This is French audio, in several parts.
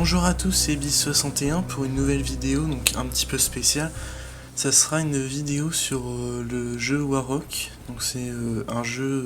Bonjour à tous, c'est Bis61 pour une nouvelle vidéo, donc un petit peu spéciale. Ça sera une vidéo sur le jeu Warrock. Donc c'est un jeu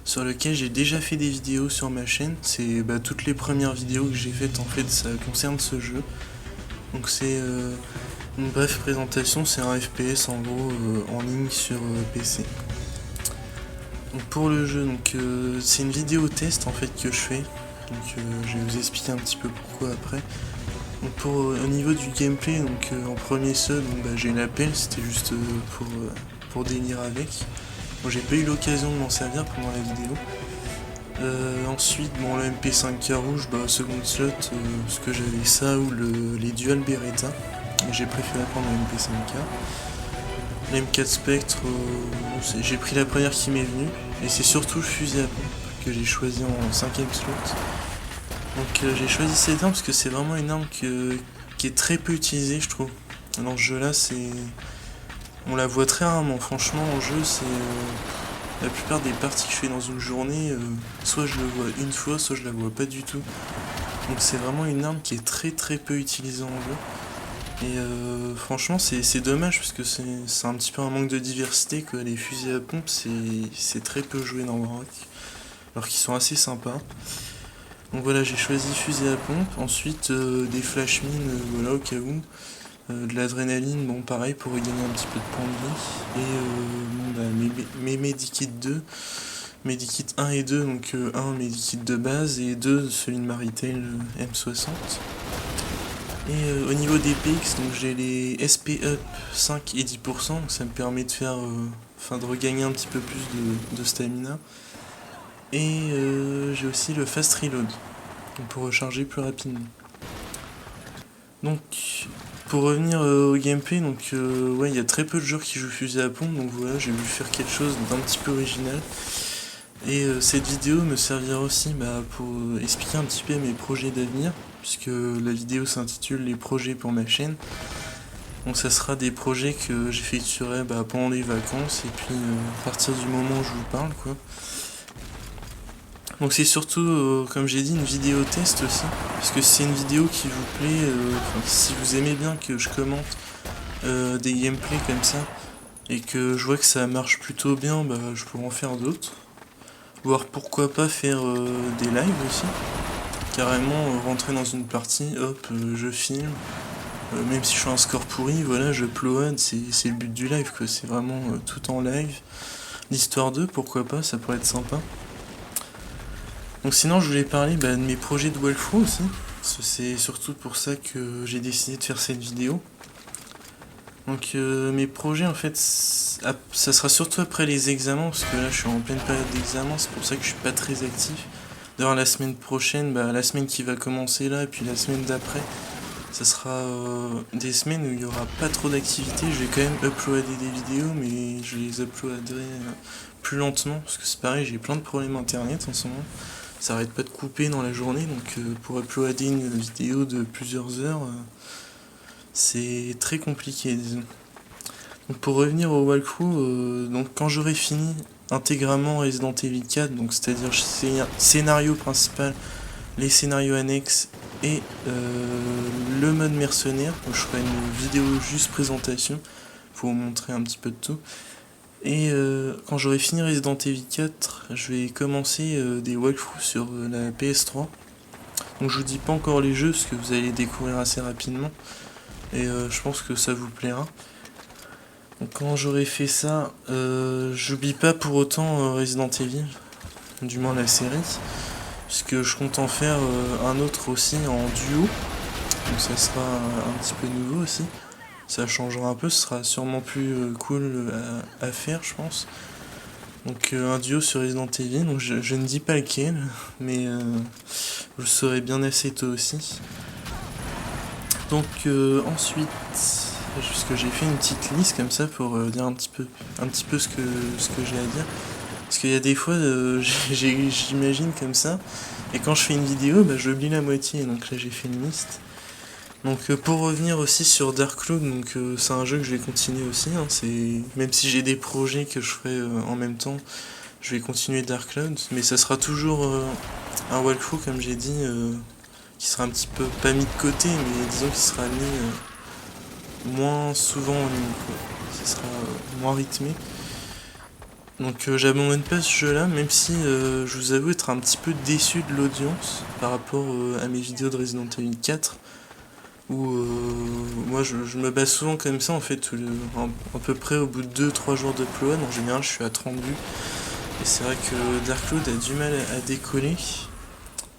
sur lequel j'ai déjà fait des vidéos sur ma chaîne. C'est toutes les premières vidéos que j'ai faites, en fait, ça concerne ce jeu. Donc c'est une brève présentation, c'est un FPS en gros en ligne sur PC. Donc pour le jeu, c'est une vidéo test en fait que je fais. Donc je vais vous expliquer un petit peu pourquoi après. Donc au niveau du gameplay, en premier seul, j'ai la pelle, c'était juste pour délire avec. Bon, j'ai pas eu l'occasion de m'en servir pendant la vidéo. Ensuite, le MP5K rouge, second slot, parce que j'avais ça ou les Dual Beretta. J'ai préféré prendre le MP5K. L'M4 Spectre, j'ai pris la première qui m'est venue. Et c'est surtout le fusil à pompe que j'ai choisi en 5ème slot. Donc j'ai choisi cette arme parce que c'est vraiment une arme qui est très peu utilisée, je trouve. Dans ce jeu là, on la voit très rarement. Franchement, en jeu, c'est la plupart des parties que je fais dans une journée, soit je le vois une fois, soit je la vois pas du tout. Donc c'est vraiment une arme qui est très très peu utilisée en jeu. Et franchement, c'est dommage parce que c'est un petit peu un manque de diversité, quoi. Les fusils à pompe, c'est très peu joué dans Warrock, alors qu'ils sont assez sympas. Donc voilà, j'ai choisi fusil à pompe, ensuite des flash mines, voilà, au cas où, de l'adrénaline, bon pareil, pour gagner un petit peu de points de vie, et mes medikits 2, medikits 1 et 2, donc 1 medikit de base, et 2 celui de Maritel M60. Et au niveau des PX, donc j'ai les SP up 5 et 10%, donc ça me permet de faire, de regagner un petit peu plus de stamina. Et j'ai aussi le fast reload pour recharger plus rapidement. Donc pour revenir au gameplay, il y a très peu de joueurs qui jouent fusil à pompe, donc voilà, j'ai voulu faire quelque chose d'un petit peu original. Et cette vidéo me servira aussi pour expliquer un petit peu mes projets d'avenir, puisque la vidéo s'intitule les projets pour ma chaîne. Donc ça sera des projets que j'effectuerai pendant les vacances, et puis à partir du moment où je vous parle, quoi. Donc c'est surtout, comme j'ai dit, une vidéo test aussi, parce que c'est une vidéo qui vous plaît, si vous aimez bien que je commente des gameplays comme ça, et que je vois que ça marche plutôt bien, je pourrais en faire d'autres. Voire pourquoi pas faire des lives aussi, carrément rentrer dans une partie, hop, je filme, même si je fais un score pourri, voilà, je upload, c'est le but du live, quoi, c'est vraiment tout en live. L'histoire 2, pourquoi pas, ça pourrait être sympa. Donc sinon je voulais parler de mes projets de walkthrough aussi, parce que c'est surtout pour ça que j'ai décidé de faire cette vidéo. Donc mes projets en fait, ça sera surtout après les examens, parce que là je suis en pleine période d'examen, c'est pour ça que je suis pas très actif. D'ailleurs la semaine prochaine, la semaine qui va commencer là, et puis la semaine d'après, ça sera des semaines où il y aura pas trop d'activité. Je vais quand même uploader des vidéos, mais je les uploaderai plus lentement, parce que c'est pareil, j'ai plein de problèmes internet en ce moment. Ça arrête pas de couper dans la journée, donc pour uploader une vidéo de plusieurs heures, c'est très compliqué, disons. Donc pour revenir au walkthrough, quand j'aurai fini intégralement Resident Evil 4, donc c'est-à-dire scénario principal, les scénarios annexes et le mode mercenaire, donc je ferai une vidéo juste présentation pour vous montrer un petit peu de tout. Et quand j'aurai fini Resident Evil 4, je vais commencer des walkthroughs sur la PS3. Donc je vous dis pas encore les jeux parce que vous allez les découvrir assez rapidement. Et je pense que ça vous plaira. Donc quand j'aurai fait ça, j'oublie pas pour autant Resident Evil, du moins la série. Puisque je compte en faire un autre aussi en duo. Donc ça sera un petit peu nouveau aussi. Ça changera un peu, ce sera sûrement plus cool à faire, je pense. Donc un duo sur Resident Evil, donc je ne dis pas lequel, mais je le saurai bien assez tôt aussi. Donc ensuite, puisque j'ai fait une petite liste comme ça pour dire un petit peu ce que j'ai à dire. Parce qu'il y a des fois, j'imagine comme ça, et quand je fais une vidéo, j'oublie la moitié, donc là j'ai fait une liste. Donc pour revenir aussi sur Dark Cloud, c'est un jeu que je vais continuer aussi, même si j'ai des projets que je ferai en même temps, je vais continuer Dark Cloud, mais ça sera toujours un walkthrough comme j'ai dit, qui sera un petit peu, pas mis de côté, mais disons qu'il sera mis moins souvent en ligne, quoi. Ce sera moins rythmé. Donc j'abandonne pas ce jeu là, même si je vous avoue être un petit peu déçu de l'audience par rapport à mes vidéos de Resident Evil 4, où moi je me base souvent comme ça en fait, à peu près au bout de 2-3 jours d'upload, en général je suis à 30 vues, et c'est vrai que Dark Cloud a du mal à décoller,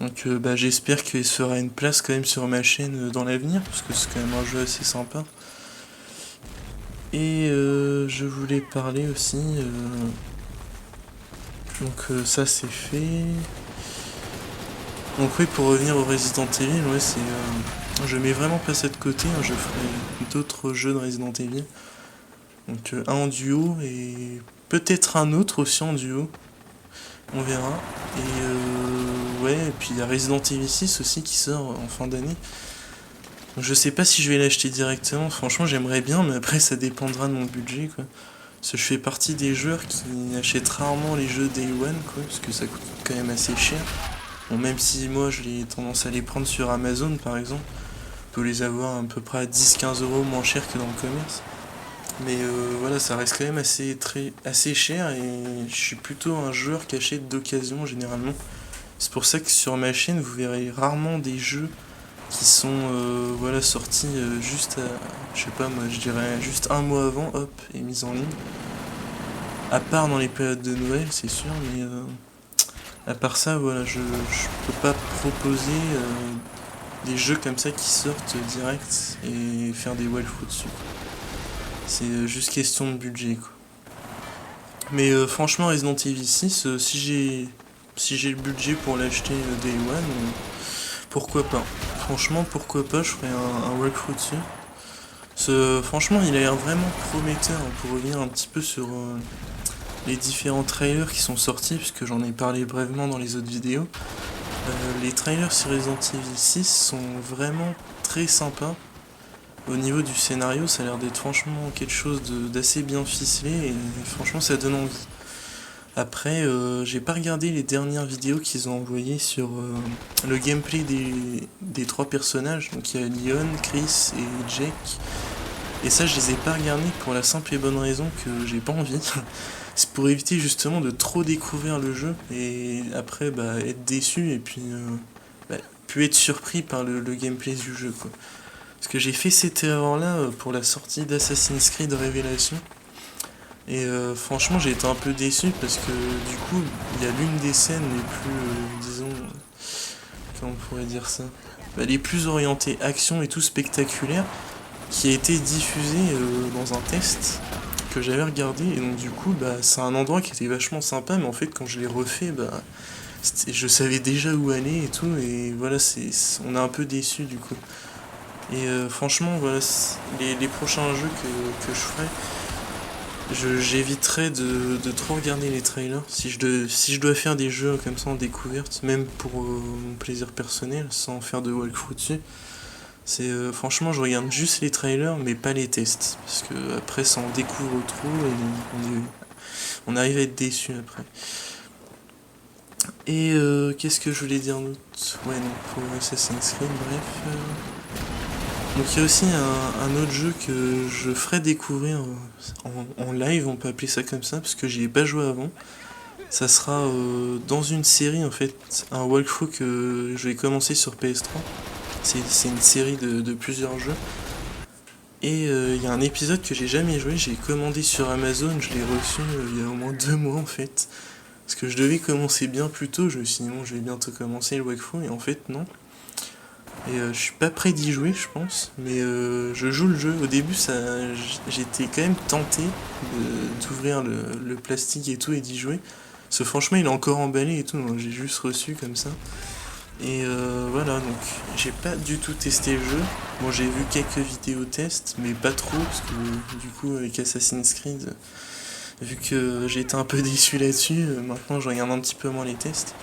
donc j'espère qu'il se fera une place quand même sur ma chaîne dans l'avenir, parce que c'est quand même un jeu assez sympa. Et je voulais parler aussi... Donc ça c'est fait. Donc oui, pour revenir au Resident Evil, ouais, je mets vraiment pas ça de côté, hein, je ferai d'autres jeux de Resident Evil. Donc un en duo et peut-être un autre aussi en duo. On verra. Et ouais, et puis il y a Resident Evil 6 aussi qui sort en fin d'année. Donc je sais pas si je vais l'acheter directement, franchement j'aimerais bien, mais après ça dépendra de mon budget, quoi. Parce que je fais partie des joueurs qui achètent rarement les jeux Day One, quoi, parce que ça coûte quand même assez cher. Bon, même si moi j'ai tendance à les prendre sur Amazon par exemple, on peut les avoir à peu près à 10-15 euros moins cher que dans le commerce. Mais voilà, ça reste quand même assez cher, et je suis plutôt un joueur qui achète d'occasion généralement. C'est pour ça que sur ma chaîne vous verrez rarement des jeux qui sont voilà, sortis juste à, je sais pas moi, je dirais juste un mois avant, hop, et mis en ligne. À part dans les périodes de Noël, c'est sûr, mais à part ça, voilà, je peux pas proposer des jeux comme ça qui sortent direct et faire des walkthroughs dessus. C'est juste question de budget, quoi. Mais franchement, Resident Evil 6, si j'ai le budget pour l'acheter Day One, pourquoi pas. Franchement, pourquoi pas, je ferai un walkthrough dessus. Franchement, il a l'air vraiment prometteur, hein, pour revenir un petit peu sur les différents trailers qui sont sortis, puisque j'en ai parlé brièvement dans les autres vidéos. Les trailers sur Resident Evil 6 sont vraiment très sympas. Au niveau du scénario, ça a l'air d'être franchement quelque chose d'assez bien ficelé, et franchement ça donne envie. Après, j'ai pas regardé les dernières vidéos qu'ils ont envoyées sur le gameplay des trois personnages. Donc il y a Leon, Chris et Jake. Et ça, je les ai pas regardés pour la simple et bonne raison que j'ai pas envie. C'est pour éviter justement de trop découvrir le jeu et après être déçu et puis être surpris par le gameplay du jeu, quoi. Parce que j'ai fait cette erreur là pour la sortie d'Assassin's Creed Révélation. Et franchement j'ai été un peu déçu parce que du coup il y a l'une des scènes les plus, disons, comment on pourrait dire ça, les plus orientées action et tout spectaculaire, qui a été diffusée dans un test que j'avais regardé, et donc du coup c'est un endroit qui était vachement sympa, mais en fait quand je l'ai refait, je savais déjà où aller et tout, et voilà, on est un peu déçu du coup. Et franchement voilà, les prochains jeux que je ferai, j'éviterai de trop regarder les trailers. Si je dois faire des jeux comme ça en découverte, même pour mon plaisir personnel, sans faire de walkthrough dessus, franchement je regarde juste les trailers mais pas les tests, parce que après ça en découvre trop et on arrive à être déçu après. Et qu'est-ce que je voulais dire d'autre? Ouais, non, pour Assassin's Creed, bref. Donc il y a aussi un autre jeu que je ferai découvrir en live, on peut appeler ça comme ça, parce que j'y ai pas joué avant. Ça sera dans une série en fait, un walkthrough que je vais commencer sur PS3. C'est une série de plusieurs jeux. Et il y a un épisode que j'ai jamais joué, j'ai commandé sur Amazon, je l'ai reçu il y a au moins 2 mois en fait. Parce que je devais commencer bien plus tôt, je me suis dit bon, je vais bientôt commencer le walkthrough, et en fait non. Et je suis pas prêt d'y jouer, je pense, mais je joue le jeu. Au début, j'étais quand même tenté d'ouvrir le plastique et tout et d'y jouer. Parce que franchement, il est encore emballé et tout, donc j'ai juste reçu comme ça. Et voilà, donc j'ai pas du tout testé le jeu. Bon, j'ai vu quelques vidéos tests, mais pas trop, parce que du coup, avec Assassin's Creed, vu que j'ai été un peu déçu là-dessus, maintenant je regarde un petit peu moins les tests.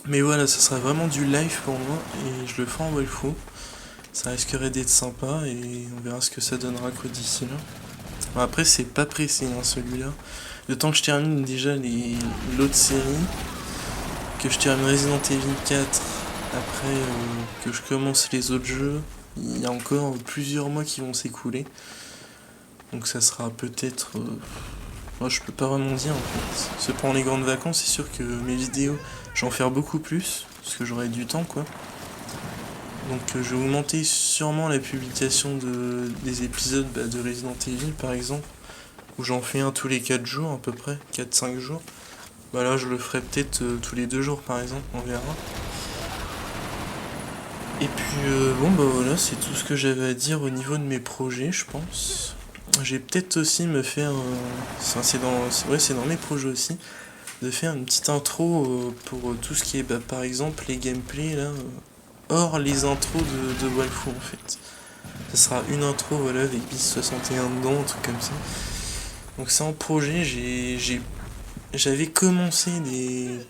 Mais voilà, ça sera vraiment du live pour moi, et je le ferai en walkthrough. Ça risquerait d'être sympa, et on verra ce que ça donnera quoi d'ici là. Bon, après, c'est pas pressé, hein, celui-là. Le temps que je termine déjà l'autre série, que je termine Resident Evil 4 après que je commence les autres jeux, il y a encore plusieurs mois qui vont s'écouler. Donc ça sera peut-être... moi je peux pas vraiment dire en fait. Se prendre les grandes vacances, c'est sûr que mes vidéos, je vais en faire beaucoup plus, parce que j'aurai du temps quoi. Donc je vais augmenter sûrement la publication des épisodes de Resident Evil par exemple, où j'en fais un tous les 4 jours à peu près, 4-5 jours. Bah là je le ferai peut-être tous les 2 jours par exemple, on verra. Et puis bon bah voilà, c'est tout ce que j'avais à dire au niveau de mes projets je pense. Je vais peut-être aussi me faire, c'est dans mes projets aussi, de faire une petite intro pour tout ce qui est par exemple les gameplays là, hors les intros de Walfou en fait. Ça sera une intro voilà avec bis 61 dedans, un truc comme ça. Donc c'est en projet, j'avais commencé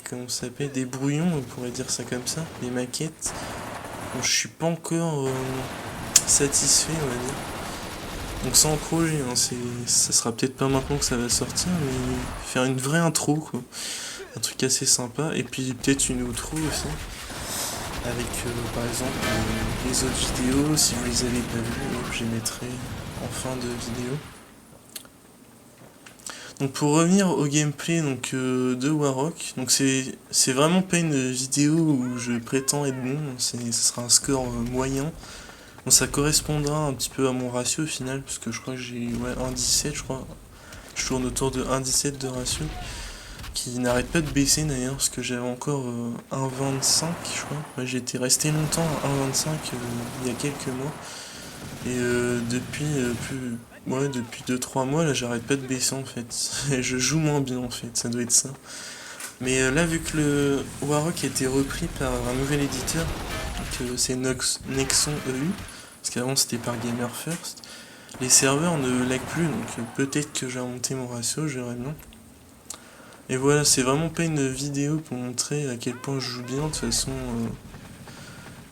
comment ça s'appelle, des brouillons, on pourrait dire ça comme ça, des maquettes. Bon, je suis pas encore satisfait on va dire. Donc c'est en projet, hein, ça sera peut-être pas maintenant que ça va sortir, mais faire une vraie intro quoi. Un truc assez sympa, et puis peut-être une outro aussi. Avec par exemple les autres vidéos, si vous les avez pas vues, je les mettrai en fin de vidéo. Donc pour revenir au gameplay donc, de Warrock, donc c'est vraiment pas une vidéo où je prétends être bon, ce sera un score moyen. Bon, ça correspondra un petit peu à mon ratio au final, parce que je crois que j'ai 1,17 je crois. Je tourne autour de 1,17 de ratio, qui n'arrête pas de baisser d'ailleurs, parce que j'avais encore 1,25 je crois. Ouais, j'étais resté longtemps à 1,25 il y a quelques mois. Et depuis depuis 2-3 mois là j'arrête pas de baisser en fait. Je joue moins bien en fait, ça doit être ça. Mais là vu que le Warrock a été repris par un nouvel éditeur, donc c'est Nexon EU, parce qu'avant c'était par Gamer First, les serveurs ne lag plus, donc peut-être que j'ai monté mon ratio, je verrai bien. Et voilà, c'est vraiment pas une vidéo pour montrer à quel point je joue bien, de toute façon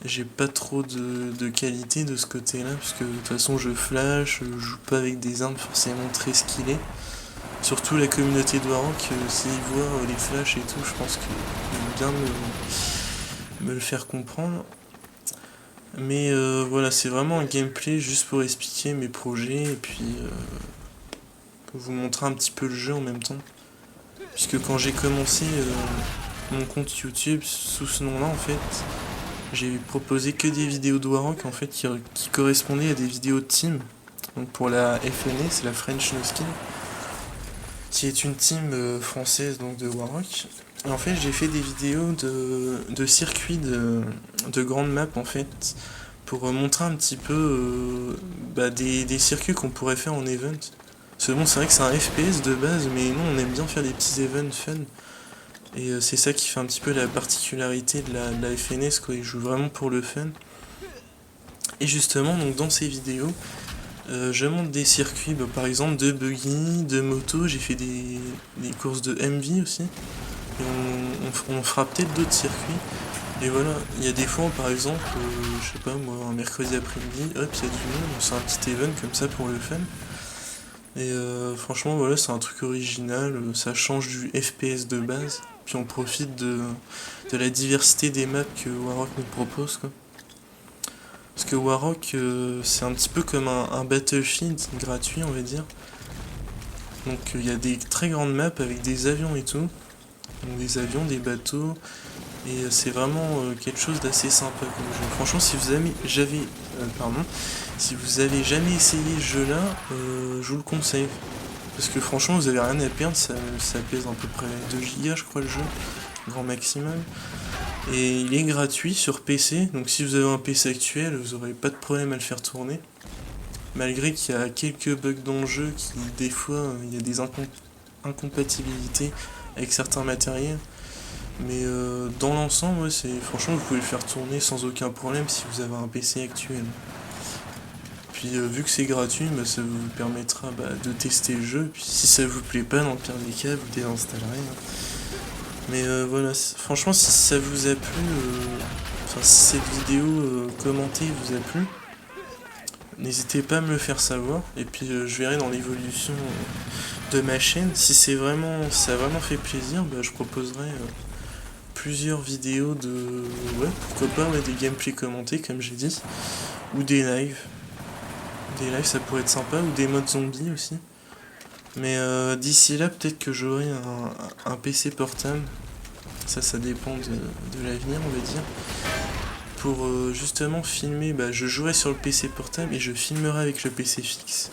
j'ai pas trop de qualité de ce côté-là, parce que de toute façon je flash, je joue pas avec des armes forcément très skillées. Surtout la communauté de Warrock, s'ils voient les flashs et tout, je pense qu'ils vont bien me le faire comprendre. Mais voilà, c'est vraiment un gameplay juste pour expliquer mes projets et puis pour vous montrer un petit peu le jeu en même temps. Puisque quand j'ai commencé mon compte YouTube sous ce nom-là, en fait, j'ai proposé que des vidéos de Warrock en fait qui correspondaient à des vidéos de team. Donc pour la FNE, c'est la French No Skill, qui est une team française donc de Warrock. Et en fait j'ai fait des vidéos de circuits de grandes maps en fait, pour montrer un petit peu des circuits qu'on pourrait faire en event. Parce que bon, c'est vrai que c'est un FPS de base, mais nous on aime bien faire des petits events fun. Et c'est ça qui fait un petit peu la particularité de la FNS quoi, ils jouent vraiment pour le fun. Et justement donc dans ces vidéos, je monte des circuits, par exemple de buggy, de moto, j'ai fait des courses de MV aussi. Et on fera peut-être d'autres circuits. Et voilà, il y a des fois par exemple, je sais pas moi, un mercredi après-midi, hop, il y a du monde, c'est un petit event comme ça pour le fun. Et franchement voilà, c'est un truc original, ça change du FPS de base. Puis on profite de la diversité des maps que Warrock nous propose quoi. Parce que Warrock c'est un petit peu comme un Battlefield gratuit on va dire. Donc il y a des très grandes maps avec des avions et tout. Donc des avions, des bateaux. Et c'est vraiment quelque chose d'assez sympa comme jeu. Franchement si vous avez jamais essayé ce jeu là, je vous le conseille. Parce que franchement vous avez rien à perdre, ça pèse à peu près 2 gigas je crois le jeu, grand maximum. Et il est gratuit sur PC, donc si vous avez un PC actuel, vous n'aurez pas de problème à le faire tourner. Malgré qu'il y a quelques bugs dans le jeu, qui des fois il y a des incompatibilités avec certains matériels. Mais dans l'ensemble, ouais, franchement vous pouvez le faire tourner sans aucun problème si vous avez un PC actuel. Puis vu que c'est gratuit, ça vous permettra de tester le jeu. Puis si ça vous plaît pas, dans le pire des cas, vous désinstallerez. Mais voilà, franchement si ça vous a plu, si cette vidéo commentée vous a plu, n'hésitez pas à me le faire savoir. Et puis je verrai dans l'évolution de ma chaîne, si ça a vraiment fait plaisir, je proposerai plusieurs vidéos de... Ouais, pourquoi pas, ouais, des gameplays commentés, comme j'ai dit. Ou des lives. Des lives, ça pourrait être sympa, ou des modes zombies aussi. Mais d'ici là, peut-être que j'aurai un PC portable. Ça dépend de l'avenir, on va dire. Pour justement filmer, je jouerai sur le PC portable et je filmerai avec le PC fixe.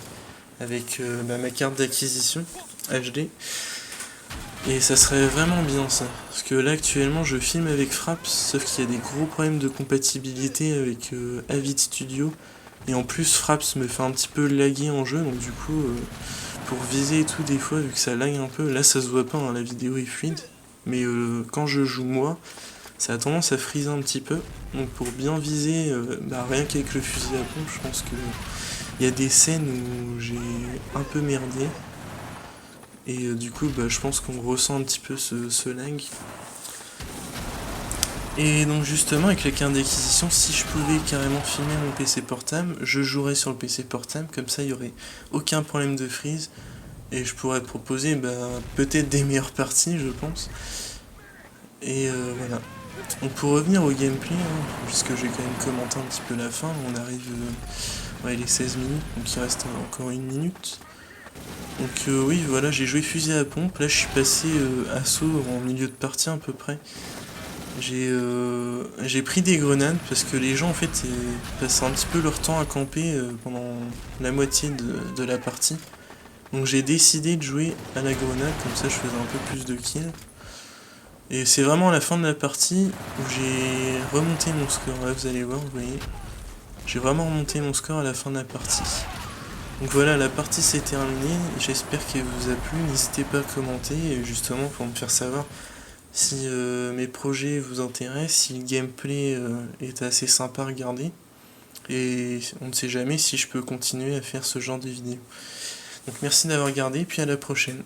Avec ma carte d'acquisition HD. Et ça serait vraiment bien ça. Parce que là actuellement je filme avec Fraps, sauf qu'il y a des gros problèmes de compatibilité avec Avid Studio. Et en plus Fraps me fait un petit peu laguer en jeu, donc du coup pour viser et tout des fois vu que ça lag un peu, là ça se voit pas, hein, la vidéo est fluide. Mais quand je joue moi, ça a tendance à friser un petit peu. Donc pour bien viser, rien qu'avec le fusil à pompe, je pense que il y a des scènes où j'ai un peu merdé. Et du coup, je pense qu'on ressent un petit peu ce lag. Et donc justement, avec la carte d'acquisition, si je pouvais carrément filmer mon PC portable, je jouerais sur le PC portable, comme ça il n'y aurait aucun problème de freeze. Et je pourrais proposer peut-être des meilleures parties, je pense. Et voilà. Donc pour revenir au gameplay, puisque j'ai quand même commenté un petit peu la fin, on arrive... il est 16 minutes, donc il reste encore 1 minute. Donc oui, voilà, j'ai joué fusil à pompe. Là, je suis passé assaut en milieu de partie à peu près. J'ai pris des grenades parce que les gens en fait passent un petit peu leur temps à camper pendant la moitié de la partie. Donc j'ai décidé de jouer à la grenade, comme ça je faisais un peu plus de kills. Et c'est vraiment à la fin de la partie où j'ai remonté mon score. Là vous allez voir, vous voyez. J'ai vraiment remonté mon score à la fin de la partie. Donc voilà, la partie s'est terminée, j'espère qu'elle vous a plu, n'hésitez pas à commenter, justement pour me faire savoir si mes projets vous intéressent, si le gameplay est assez sympa à regarder, et on ne sait jamais si je peux continuer à faire ce genre de vidéos. Donc merci d'avoir regardé, puis à la prochaine.